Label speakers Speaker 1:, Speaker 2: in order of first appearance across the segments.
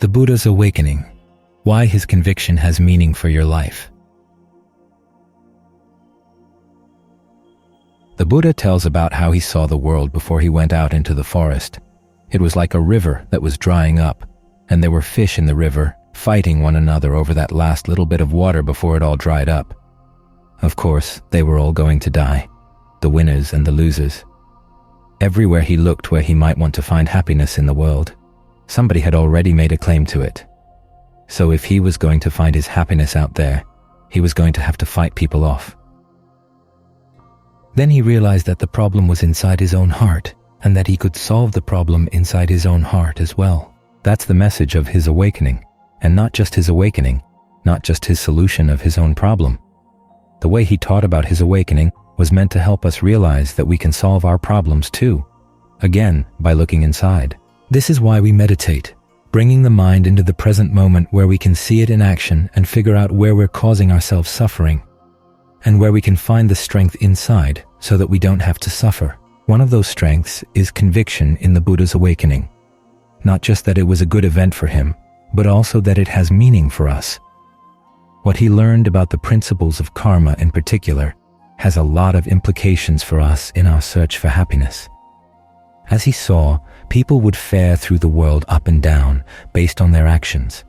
Speaker 1: The Buddha's awakening. Why his conviction has meaning for your life. The Buddha tells about how he saw the world before he went out into the forest. It was like a river that was drying up, and there were fish in the river fighting one another over that last little bit of water before it all dried up. Of course, they were all going to die, the winners and the losers. Everywhere he looked where he might want to find happiness in the world, somebody had already made a claim to it. So if he was going to find his happiness out there, he was going to have to fight people off. Then he realized that the problem was inside his own heart, and that he could solve the problem inside his own heart as well. That's the message of his awakening, and not just his awakening, not just his solution of his own problem. The way he taught about his awakening was meant to help us realize that we can solve our problems too, again, by looking inside. This is why we meditate, bringing the mind into the present moment where we can see it in action and figure out where we're causing ourselves suffering, and where we can find the strength inside so that we don't have to suffer. One of those strengths is conviction in the Buddha's awakening. Not just that it was a good event for him, but also that it has meaning for us. What he learned about the principles of karma in particular has a lot of implications for us in our search for happiness. As he saw, people would fare through the world up and down based on their actions.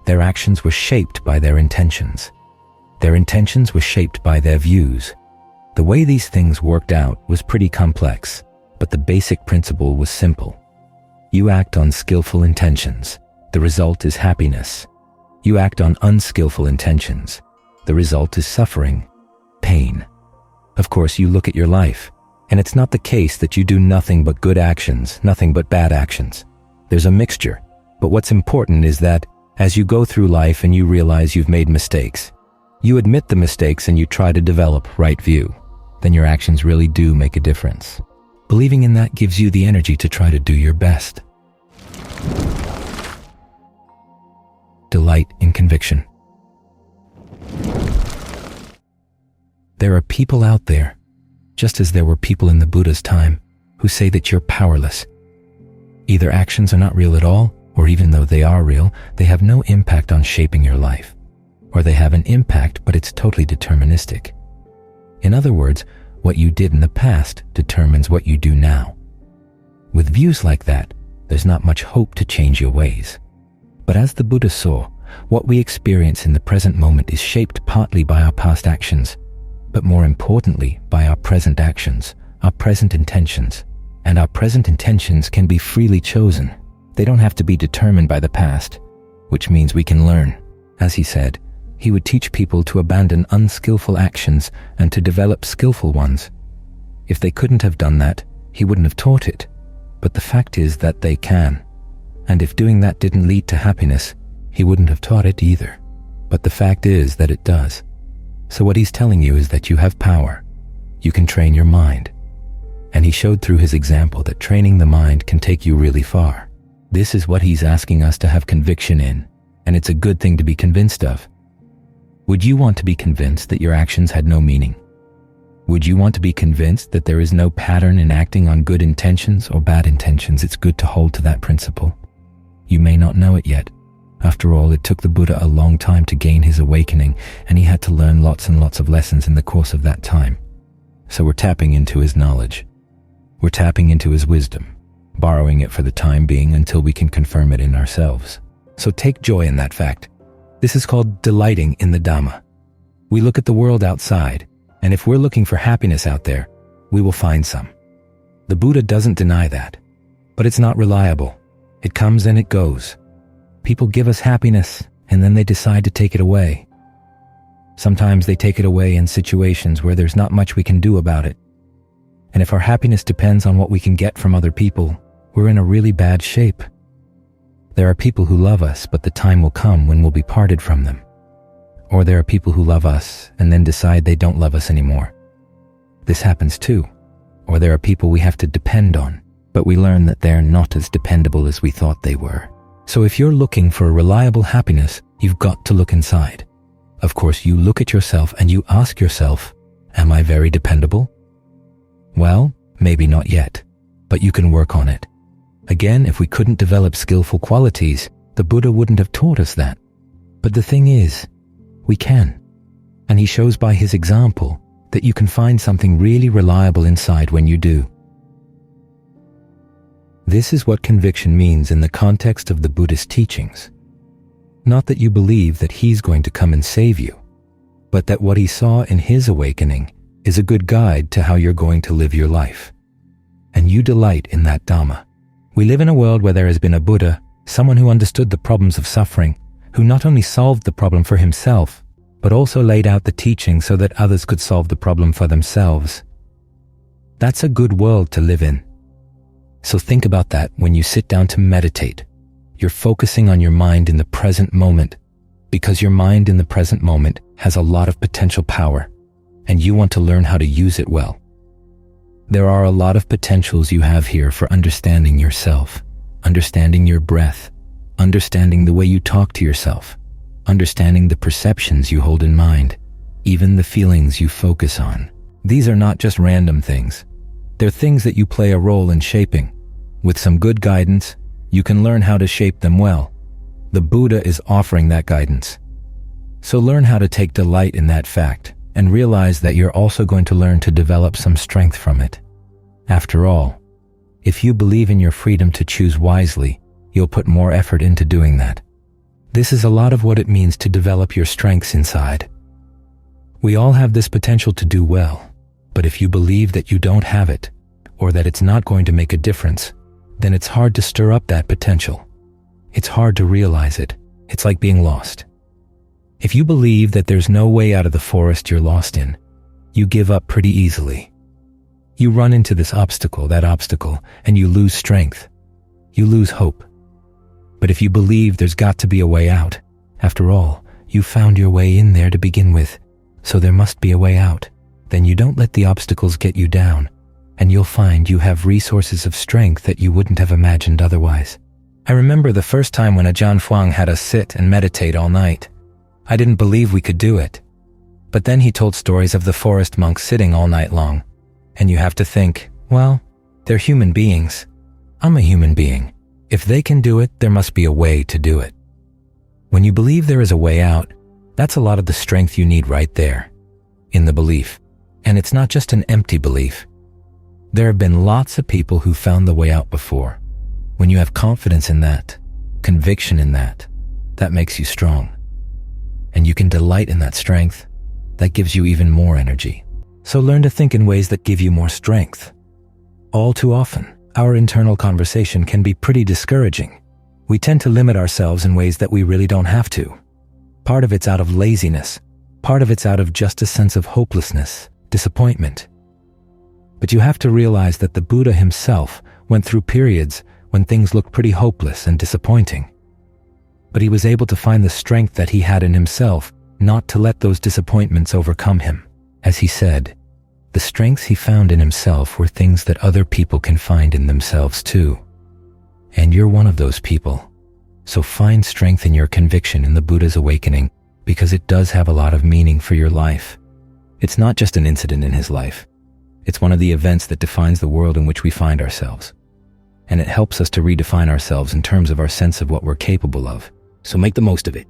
Speaker 1: Their actions were shaped by their intentions. Their intentions were shaped by their views. The way these things worked out was pretty complex, but the basic principle was simple. You act on skillful intentions. The result is happiness. You act on unskillful intentions. The result is suffering, pain. Of course, you look at your life, and it's not the case that you do nothing but good actions, nothing but bad actions. There's a mixture, but what's important is that as you go through life and you realize you've made mistakes, you admit the mistakes and you try to develop right view. Then your actions really do make a difference. Believing in that gives you the energy to try to do your best. Delight in conviction. There are people out there, just as there were people in the Buddha's time, who say that you're powerless. Either actions are not real at all, or even though they are real, they have no impact on shaping your life. Or they have an impact, but it's totally deterministic. In other words, what you did in the past determines what you do now. With views like that, there's not much hope to change your ways. But as the Buddha saw, what we experience in the present moment is shaped partly by our past actions, but more importantly by our present actions, our present intentions. And our present intentions can be freely chosen. They don't have to be determined by the past, which means we can learn. As he said, he would teach people to abandon unskillful actions and to develop skillful ones. If they couldn't have done that, he wouldn't have taught it. But the fact is that they can. And if doing that didn't lead to happiness, he wouldn't have taught it either. But the fact is that it does. So what he's telling you is that you have power. You can train your mind. And he showed through his example that training the mind can take you really far. This is what he's asking us to have conviction in, and it's a good thing to be convinced of. Would you want to be convinced that your actions had no meaning? Would you want to be convinced that there is no pattern in acting on good intentions or bad intentions? It's good to hold to that principle. You may not know it yet. After all, it took the Buddha a long time to gain his awakening, and he had to learn lots and lots of lessons in the course of that time. So we're tapping into his knowledge. We're tapping into his wisdom, borrowing it for the time being until we can confirm it in ourselves. So take joy in that fact. This is called delighting in the Dhamma. We look at the world outside, and if we're looking for happiness out there, we will find some. The Buddha doesn't deny that, but it's not reliable. It comes and it goes. People give us happiness, and then they decide to take it away. Sometimes they take it away in situations where there's not much we can do about it. And if our happiness depends on what we can get from other people, we're in a really bad shape. There are people who love us, but the time will come when we'll be parted from them. Or there are people who love us and then decide they don't love us anymore. This happens too. Or there are people we have to depend on, but we learn that they're not as dependable as we thought they were. So if you're looking for a reliable happiness, you've got to look inside. Of course, you look at yourself and you ask yourself, am I very dependable? Well, maybe not yet, but you can work on it. Again, if we couldn't develop skillful qualities, The Buddha wouldn't have taught us that. But the thing is, we can. And he shows by his example that you can find something really reliable inside when you do. This is what conviction means in the context of the Buddhist teachings. Not that you believe that he's going to come and save you, but that what he saw in his awakening is a good guide to how you're going to live your life. And you delight in that Dhamma. We live in a world where there has been a Buddha, someone who understood the problems of suffering, who not only solved the problem for himself, but also laid out the teaching so that others could solve the problem for themselves. That's a good world to live in. So think about that when you sit down to meditate. You're focusing on your mind in the present moment, because your mind in the present moment has a lot of potential power, and you want to learn how to use it well. There are a lot of potentials you have here for understanding yourself, understanding your breath, understanding the way you talk to yourself, understanding the perceptions you hold in mind, even the feelings you focus on. These are not just random things. They're things that you play a role in shaping. With some good guidance, you can learn how to shape them well. The Buddha is offering that guidance. So learn how to take delight in that fact and realize that you're also going to learn to develop some strength from it. After all, if you believe in your freedom to choose wisely, you'll put more effort into doing that. This is a lot of what it means to develop your strengths inside. We all have this potential to do well, but if you believe that you don't have it, or that it's not going to make a difference, then it's hard to stir up that potential. It's hard to realize it. It's like being lost. If you believe that there's no way out of the forest you're lost in, you give up pretty easily. You run into this obstacle, that obstacle, and you lose strength. You lose hope. But if you believe there's got to be a way out, after all, you found your way in there to begin with, so there must be a way out, then you don't let the obstacles get you down, and you'll find you have resources of strength that you wouldn't have imagined otherwise. I remember the first time when Ajahn Fuang had us sit and meditate all night. I didn't believe we could do it. But then he told stories of the forest monks sitting all night long. And you have to think, well, they're human beings. I'm a human being. If they can do it, there must be a way to do it. When you believe there is a way out, that's a lot of the strength you need right there, in the belief. And it's not just an empty belief. There have been lots of people who found the way out before. When you have confidence in that, conviction in that, that makes you strong. And you can delight in that strength. That gives you even more energy. So learn to think in ways that give you more strength. All too often, our internal conversation can be pretty discouraging. We tend to limit ourselves in ways that we really don't have to. Part of it's out of laziness. Part of it's out of just a sense of hopelessness, disappointment. But you have to realize that the Buddha himself went through periods when things looked pretty hopeless and disappointing. But he was able to find the strength that he had in himself not to let those disappointments overcome him. As he said, the strengths he found in himself were things that other people can find in themselves too. And you're one of those people. So find strength in your conviction in the Buddha's awakening, because it does have a lot of meaning for your life. It's not just an incident in his life. It's one of the events that defines the world in which we find ourselves. And it helps us to redefine ourselves in terms of our sense of what we're capable of. So make the most of it.